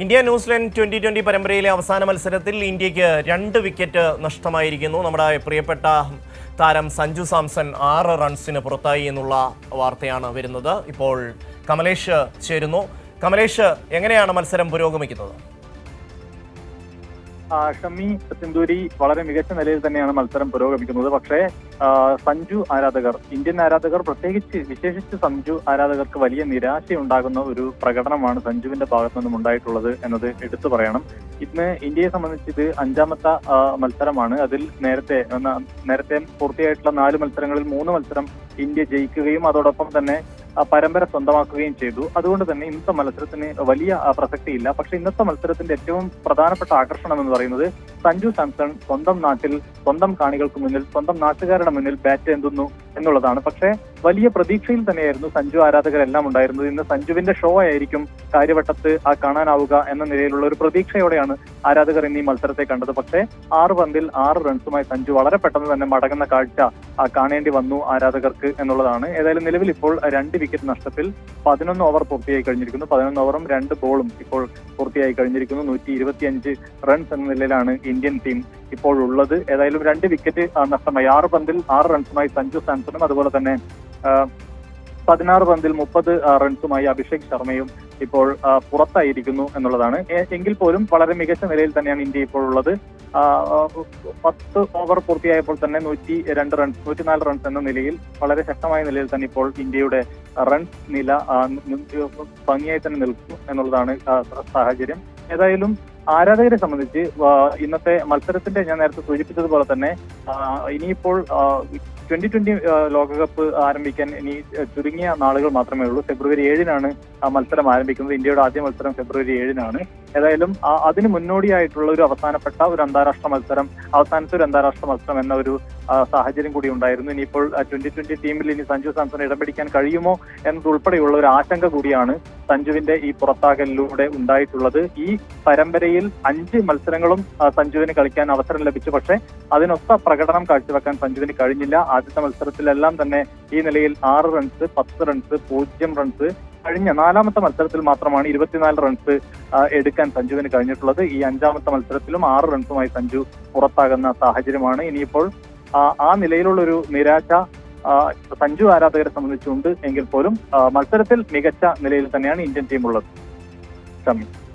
India New Zealand 2020 പരമ്പരയിലെ അവസാന മത്സരത്തിൽ ഇന്ത്യക്ക് 2 വിക്കറ്റ് നഷ്ടമായിരിക്കുന്നു. നമ്മുടെ പ്രിയപ്പെട്ട താരം സഞ്ജു സാംസൺ 6 റൺസിന് പുറത്തായി എന്നുള്ള വാർത്തയാണ് വരുന്നത്. ഇപ്പോൾ കമലേഷ് ചേരുന്നു. കമലേഷ്, എങ്ങനെയാണ് മത്സരം പുരോഗമിക്കുന്നത്? ഷമി സിന്ദൂരി വളരെ മികച്ച നിലയിൽ തന്നെയാണ് മത്സരം പുരോഗമിക്കുന്നത്. പക്ഷേ സഞ്ജു ആരാധകർ, ഇന്ത്യൻ ആരാധകർ വിശേഷിച്ച് സഞ്ജു ആരാധകർക്ക് വലിയ നിരാശയുണ്ടാകുന്ന ഒരു പ്രകടനമാണ് സഞ്ജുവിന്റെ ഭാഗത്തു നിന്നും ഉണ്ടായിട്ടുള്ളത് എന്നത് എടുത്തു പറയണം. ഇന്ന് ഇന്ത്യയെ സംബന്ധിച്ച് ഇത് 5ാമത്തെ മത്സരമാണ്. അതിൽ നേരത്തെ പൂർത്തിയായിട്ടുള്ള 4 മത്സരങ്ങളിൽ 3 മത്സരം ഇന്ത്യ ജയിക്കുകയും അതോടൊപ്പം തന്നെ പരമ്പര സ്വന്തമാക്കുകയും ചെയ്തു. അതുകൊണ്ട് തന്നെ ഇന്നത്തെ മത്സരത്തിന് വലിയ പ്രസക്തിയില്ല. പക്ഷെ ഇന്നത്തെ മത്സരത്തിന്റെ ഏറ്റവും പ്രധാനപ്പെട്ട ആകർഷണം എന്ന് പറയുന്നത് സഞ്ജു സാംസൺ സ്വന്തം നാട്ടിൽ, സ്വന്തം കാണികൾക്ക് മുന്നിൽ, സ്വന്തം നാട്ടുകാരുടെ മുന്നിൽ ബാറ്റ് എന്തുന്നു എന്നുള്ളതാണ്. പക്ഷേ വലിയ പ്രതീക്ഷയിൽ തന്നെയായിരുന്നു സഞ്ജു ആരാധകരെല്ലാം ഉണ്ടായിരുന്നത്. ഇന്ന് സഞ്ജുവിന്റെ ഷോ ആയിരിക്കും കാര്യവട്ടത്ത് കാണാനാവുക എന്ന നിലയിലുള്ള ഒരു പ്രതീക്ഷയോടെയാണ് ആരാധകർ ഇന്ന് ഈ മത്സരത്തെ കണ്ടത്. പക്ഷേ 6 പന്തിൽ 6 റൺസുമായി സഞ്ജു വളരെ പെട്ടെന്ന് തന്നെ മടങ്ങുന്ന കാഴ്ച കാണേണ്ടി വന്നു ആരാധകർക്ക് എന്നുള്ളതാണ്. ഏതായാലും നിലവിൽ ഇപ്പോൾ 2 വിക്കറ്റ് നഷ്ടത്തിൽ 11 ഓവർ പൂർത്തിയായി കഴിഞ്ഞിരിക്കുന്നു. 11 ഓവറും 2 ബോളും ഇപ്പോൾ പൂർത്തിയായി കഴിഞ്ഞിരിക്കുന്നു. 125 റൺസ് എന്ന നിലയിലാണ് ഇന്ത്യൻ ടീം ഇപ്പോൾ ഉള്ളത്. ഏതായാലും 2 വിക്കറ്റ് നഷ്ടമായി. 6 പന്തിൽ 6 റൺസുമായി സഞ്ജു സാംസണും അതുപോലെ തന്നെ 16 പന്തിൽ 30 റൺസുമായി അഭിഷേക് ശർമ്മയും ഇപ്പോൾ പുറത്തായിരിക്കുന്നു എന്നുള്ളതാണ്. എങ്കിൽ പോലും വളരെ മികച്ച നിലയിൽ തന്നെയാണ് ഇന്ത്യ ഇപ്പോൾ ഉള്ളത്. 10 ഓവർ പൂർത്തിയായപ്പോൾ തന്നെ 104 റൺസ് എന്ന നിലയിൽ വളരെ ശക്തമായ നിലയിൽ തന്നെ ഇപ്പോൾ ഇന്ത്യയുടെ റൺസ് നില ഭംഗിയായി തന്നെ നിൽക്കുന്നു എന്നുള്ളതാണ് സാഹചര്യം. ഏതായാലും ആരാധകരെ സംബന്ധിച്ച് ഇന്നത്തെ മത്സരത്തിന്റെ ഞാൻ നേരത്തെ സൂചിപ്പിച്ചതുപോലെ തന്നെ ഇനിയിപ്പോൾ 2020 ലോകകപ്പ് ആരംഭിക്കാൻ ഇനി ചുരുങ്ങിയ നാളുകൾ മാത്രമേ ഉള്ളൂ. ഫെബ്രുവരി 7-നാണ് മത്സരം ആരംഭിക്കുന്നത്. ഇന്ത്യയുടെ ആദ്യ മത്സരം ഫെബ്രുവരി 7-നാണ്. ഏതായാലും അതിന് മുന്നോടിയായിട്ടുള്ള ഒരു അവസാനത്തെ ഒരു അന്താരാഷ്ട്ര മത്സരം എന്ന ഒരു സാഹചര്യം കൂടി ഉണ്ടായിരുന്നു. ഇനിയിപ്പോൾ 2020 ടീമിൽ ഇനി സഞ്ജു സാംസൺ ഇടം പിടിക്കാൻ കഴിയുമോ എന്നതുൾപ്പെടെയുള്ള ഒരു ആശങ്ക കൂടിയാണ് സഞ്ജുവിന്റെ ഈ പുറത്താകലിലൂടെ ഉണ്ടായിട്ടുള്ളത്. ഈ പരമ്പരയിൽ 5 മത്സരങ്ങളും സഞ്ജുവിന് കളിക്കാൻ അവസരം ലഭിച്ചു. പക്ഷേ അതിനൊത്ത പ്രകടനം കാഴ്ചവെക്കാൻ സഞ്ജുവിന് കഴിഞ്ഞില്ല. ആദ്യത്തെ മത്സരത്തിലെല്ലാം തന്നെ ഈ നിലയിൽ 6 റൺസ്, 10 റൺസ്, 0 റൺസ്. കഴിഞ്ഞ 4ാമത്തെ മത്സരത്തിൽ മാത്രമാണ് 24 റൺസ് എടുക്കാൻ സഞ്ജുവിന് കഴിഞ്ഞിട്ടുള്ളത്. ഈ 5ാമത്തെ മത്സരത്തിലും 6 റൺസുമായി സഞ്ജു പുറത്താകുന്ന സാഹചര്യമാണ്. ഇനിയിപ്പോൾ ആ നിലയിലുള്ള ഒരു നിരാശ സഞ്ജു ആരാധകരെ സംബന്ധിച്ചുണ്ട്. എങ്കിൽ പോലും മത്സരത്തിൽ മികച്ച നിലയിൽ തന്നെയാണ് ഇന്ത്യൻ ടീം ഉള്ളത്.